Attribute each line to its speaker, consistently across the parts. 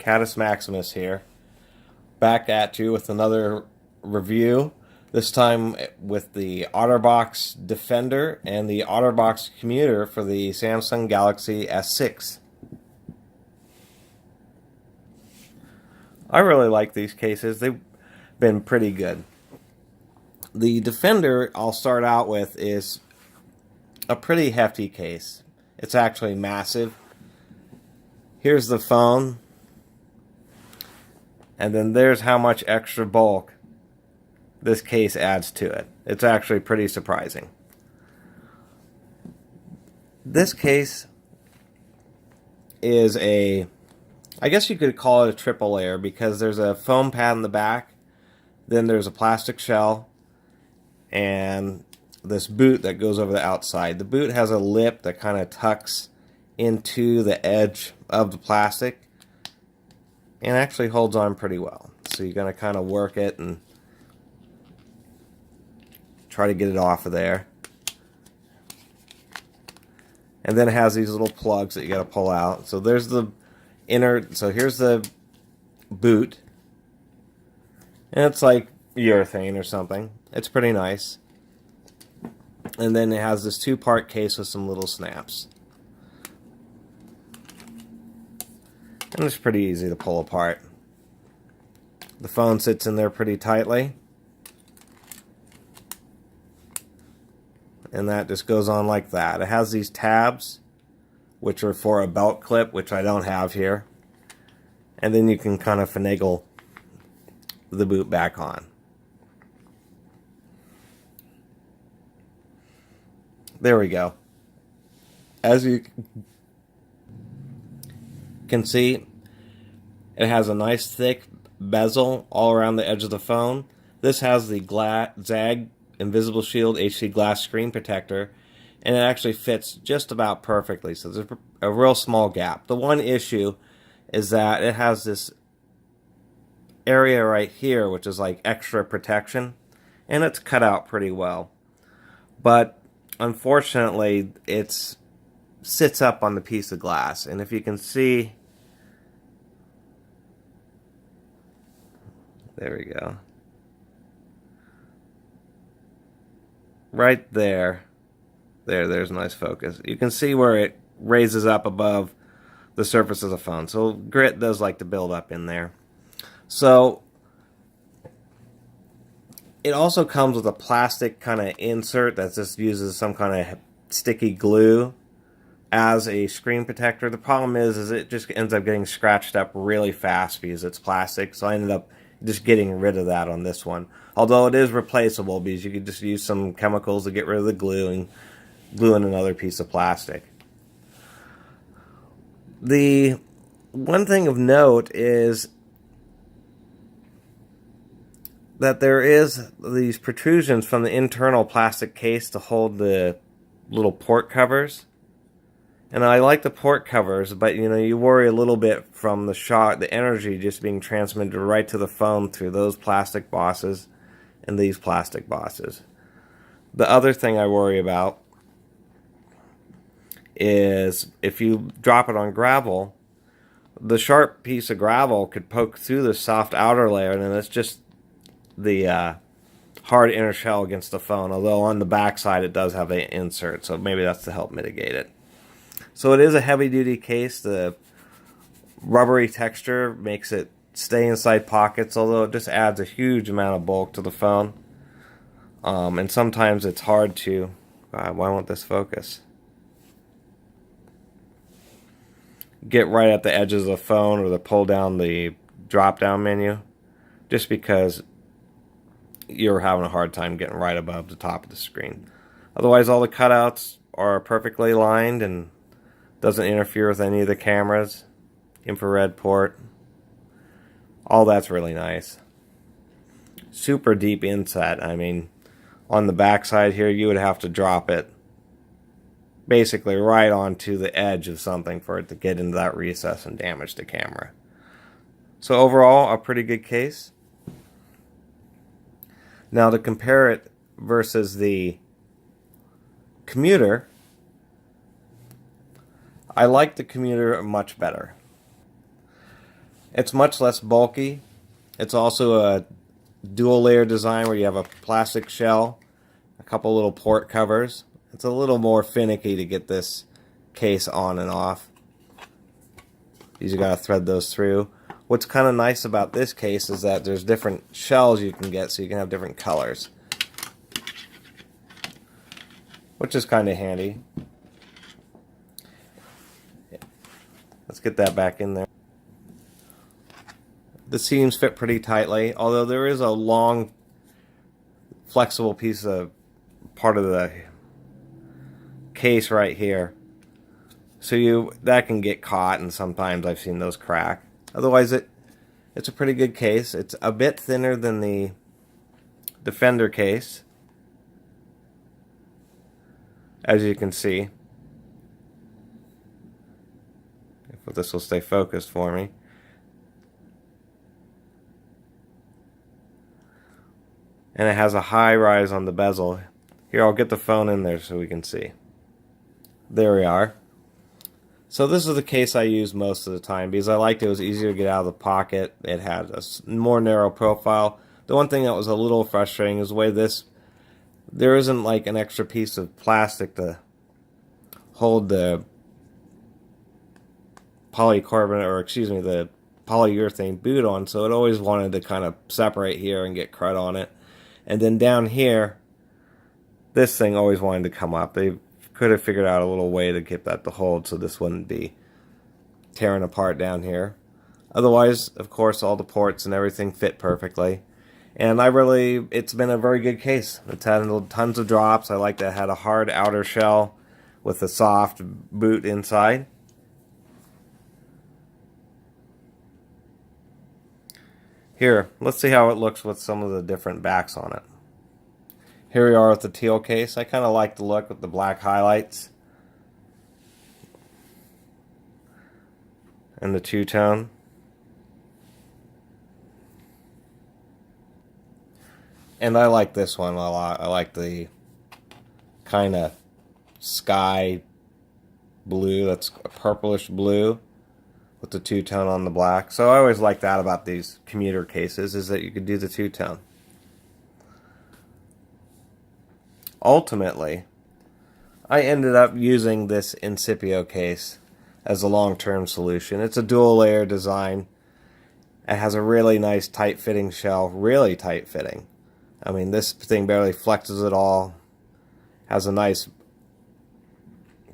Speaker 1: Catus Maximus here, back at you with another review, this time with the OtterBox Defender and the OtterBox Commuter for the Samsung Galaxy S6. I really like these cases. They've been pretty good. The Defender, I'll start out with, is a pretty hefty case. It's actually massive. Here's the phone, and then there's how much extra bulk this case adds to it. It's actually pretty surprising. This case is I guess you could call it a triple layer, because there's a foam pad in the back, then there's a plastic shell, and this boot that goes over the outside. The boot has a lip that kind of tucks into the edge of the plastic and actually holds on pretty well. So you're going to kind of work it and try to get it off of there. And then it has these little plugs that you got to pull out. So there's the so here's the boot. And it's like urethane or something. It's pretty nice. And then it has this two-part case with some little snaps. And it's pretty easy to pull apart. The phone sits in there pretty tightly. And that just goes on like that. It has these tabs, which are for a belt clip, which I don't have here. And then you can kind of finagle the boot back on. There we go. As you can see, it has a nice thick bezel all around the edge of the phone. This has the ZAG Invisible Shield HD glass screen protector, and it actually fits just about perfectly, so there's a real small gap. The one issue is that it has this area right here which is like extra protection, and it's cut out pretty well, but unfortunately it sits up on the piece of glass. And if you can see, there we go, right there's a nice focus. You can see where it raises up above the surface of the phone, so grit does like to build up in there. So it also comes with a plastic kind of insert that just uses some kind of sticky glue as a screen protector. The problem is it just ends up getting scratched up really fast because it's plastic, so I ended up just getting rid of that on this one. Although it is replaceable, because you could just use some chemicals to get rid of the glue and glue in another piece of plastic. The one thing of note is that there is these protrusions from the internal plastic case to hold the little port covers. And I like the port covers, but you worry a little bit from the energy just being transmitted right to the phone through those plastic bosses and these plastic bosses. The other thing I worry about is if you drop it on gravel, the sharp piece of gravel could poke through the soft outer layer, and then it's just the hard inner shell against the phone, although on the back side it does have an insert, so maybe that's to help mitigate it. So it is a heavy-duty case. The rubbery texture makes it stay inside pockets, although it just adds a huge amount of bulk to the phone. And sometimes it's hard to... why won't this focus? Get right at the edges of the phone, or to pull down the drop-down menu, just because you're having a hard time getting right above the top of the screen. Otherwise, all the cutouts are perfectly lined and doesn't interfere with any of the cameras. Infrared port. All that's really nice. Super deep inset. I mean, on the back side here, you would have to drop it basically right onto the edge of something for it to get into that recess and damage the camera. So overall, a pretty good case. Now to compare it versus the Commuter, I like the Commuter much better. It's much less bulky. It's also a dual layer design where you have a plastic shell, a couple little port covers. It's a little more finicky to get this case on and off. You gotta thread those through. What's kind of nice about this case is that there's different shells you can get, so you can have different colors, which is kind of handy. Let's get that back in there. The seams fit pretty tightly, although there is a long, flexible piece of part of the case right here. So that can get caught, and sometimes I've seen those crack. Otherwise, it's a pretty good case. It's a bit thinner than the Defender case, as you can see. If this will stay focused for me. And it has a high rise on the bezel. Here, I'll get the phone in there so we can see. There we are. So this is the case I use most of the time because I liked it. It was easier to get out of the pocket. It had a more narrow profile. The one thing that was a little frustrating is the way there isn't like an extra piece of plastic to hold the the polyurethane boot on, so it always wanted to kind of separate here and get crud on it. And then down here, this thing always wanted to come up. They could have figured out a little way to get that to hold so this wouldn't be tearing apart down here. Otherwise, of course, all the ports and everything fit perfectly. And it's been a very good case. It's had tons of drops. I like that it had a hard outer shell with a soft boot inside. Here, let's see how it looks with some of the different backs on it. Here we are with the teal case. I kind of like the look with the black highlights and the two-tone. And I like this one a lot. I like the kind of sky blue, that's a purplish blue with the two-tone on the black. So I always like that about these Commuter cases, is that you could do the two-tone. Ultimately, I ended up using this Incipio case as a long-term solution. It's a dual layer design. It has a really nice tight fitting shell, really tight fitting. I mean, this thing barely flexes at all. Has a nice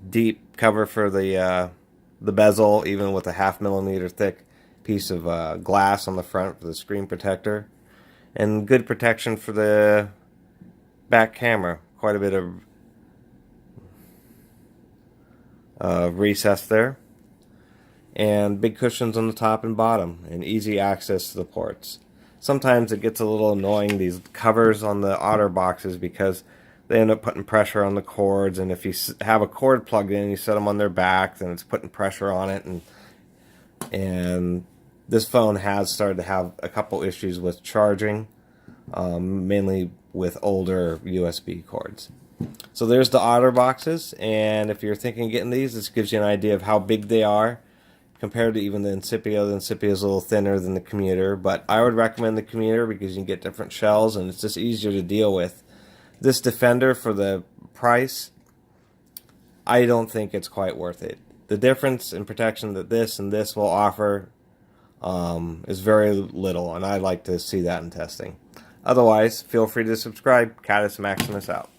Speaker 1: deep cover for the bezel, even with a 0.5 millimeter thick piece of glass on the front for the screen protector, and good protection for the back camera. Quite a bit of recess there, and big cushions on the top and bottom, and easy access to the ports. Sometimes it gets a little annoying, these covers on the OtterBoxes, because they end up putting pressure on the cords, and if you have a cord plugged in and you set them on their back, then it's putting pressure on it, and this phone has started to have a couple issues with charging, mainly with older USB cords. So there's the OtterBoxes, and if you're thinking of getting these, this gives you an idea of how big they are compared to even the Incipio. The Incipio is a little thinner than the Commuter, but I would recommend the Commuter because you can get different shells and it's just easier to deal with. This Defender, for the price, I don't think it's quite worth it. The difference in protection that this and this will offer is very little, and I'd like to see that in testing. Otherwise, feel free to subscribe. Catus Maximus out.